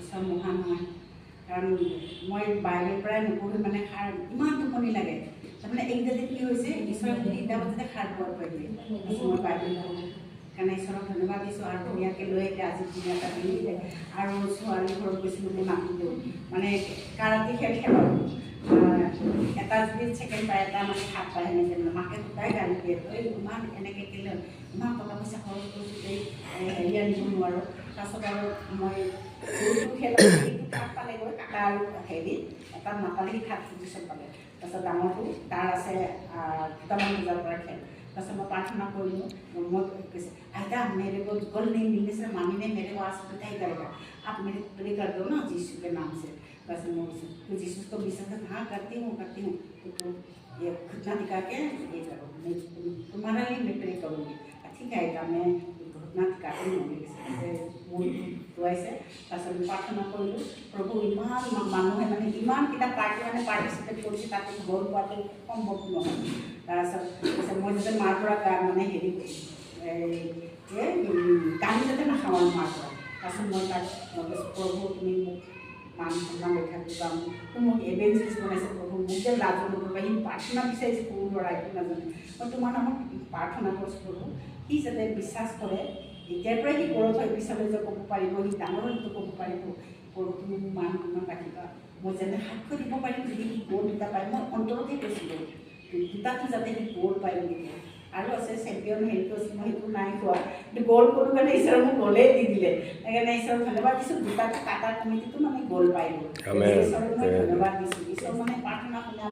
ঈশ্বৰ মহান হয় কাৰণ মই বাহিৰৰ পৰাই নপঢ়ি মানে সাৰ ইমান টোপনি লাগে তাৰমানে এইকেইটা কি হৈছে ঈশ্বৰক 3টা বজাতে সাৰ পোৱা পাই দিয়ে মই বাইবেল পঢ়োঁ কাৰণে ঈশ্বৰক ধন্যবাদ দিছোঁ আৰু ধুনীয়াকৈ লৈ আহিলে আজি ধুনীয়াকৈ দি দিলে আৰু ছোৱালী ঘৰত গৈছিলোঁ মই মাতিলোঁ মানে কাৰাটে খেল খেলাওঁ এটা যদি ছেকেণ্ড পায় এটা মানে হাত পায় সেনেকৈ মাকে সদায় গালি দিয়ে তই ইমান এনেকৈ কেলে ইমান টকা পইচা খৰচ কৰিছোঁ তই হেৰি আনিব নোৱাৰোঁ তাৰপাছত আৰু মই যোনটো খেলত হাত পালেগৈ কাটা আৰু হেৰি এটা নাপালে সি 3rd পজিশ্যন পালে তাৰপাছত ডাঙৰটো তাৰ আছে 2টামান বজাৰ পৰা খেল তাৰপাছত মই প্ৰাৰ্থনা কৰিলোঁ মই কৈছে आयता मेरे को गल नहीं मिलने से मामी ने मेरे को आज पता ही करेगा आप मेरे प्रे कर दो ना यीशु के नाम से बस मैं तो यीशु को विश्वास हाँ करती हूँ तो ये घुटना दिखा के ये करो मैं तुम्हारा लिए मैं प्रे करूँगी ठीक है मैं घुटना दिखा के মোৰ ধুৱাইছে তাৰপিছত প্ৰাৰ্থনা কৰিলোঁ প্ৰভু ইমান মানুহে মানে ইমানকেইটা পাৰ্টিচিপেট কৰিছে তাতে গ'ল পোৱাটো সম্ভৱ নহয় তাৰপিছত মই যাতে মাৰ পৰা মানে হেৰি গালি যাতে নাখাওঁ আৰু মাৰ পৰা তাৰপিছত মই তাক প্ৰভু তুমি মোক মান সন্মান ৰক্ষা কৰিবা মোক এভেঞ্জেলিষ্ট বনাইছে প্ৰভু মোক যে লাজ নকৰিবা সি প্ৰাৰ্থনা বিচাৰিছে সৰু ল'ৰা একো নাজানে মই তোমাৰ নামত প্ৰাৰ্থনা কৰিছোঁ প্ৰভু সি যাতে বিশ্বাস কৰে এতিয়াৰ পৰাই সি গৌৰৱ হয় পিছলৈ যে ক'ব পাৰিব সি ডাঙৰ হ'লেতো ক'ব পাৰিব প্ৰভু তুমি মোক মান সন্মান ৰাখিবা মই যাতে সাক্ষ্য দিব পাৰিম যদি সি গ'ল 2টা পায় মই অন্তৰতে কৈছিলোঁ 2টাটো যাতে সি গ'ল পায় বুলি আৰু আছে চেম্পিয়ন হেৰিটো আছে মই সেইটো নাই কোৱা কিন্তু গ'ল কৰোঁ কাৰণে ঈশ্বৰে মোক গ'লেই দি দিলে সেইকাৰণে ঈশ্বৰক ধন্যবাদ দিছোঁ 2টাটো কাটাৰ কমিটিটো মানে গ'ল পাই গ'ল ঈশ্বৰক মই ধন্যবাদ দিছোঁ ঈশ্বৰ মানে প্ৰাৰ্থনা শুনা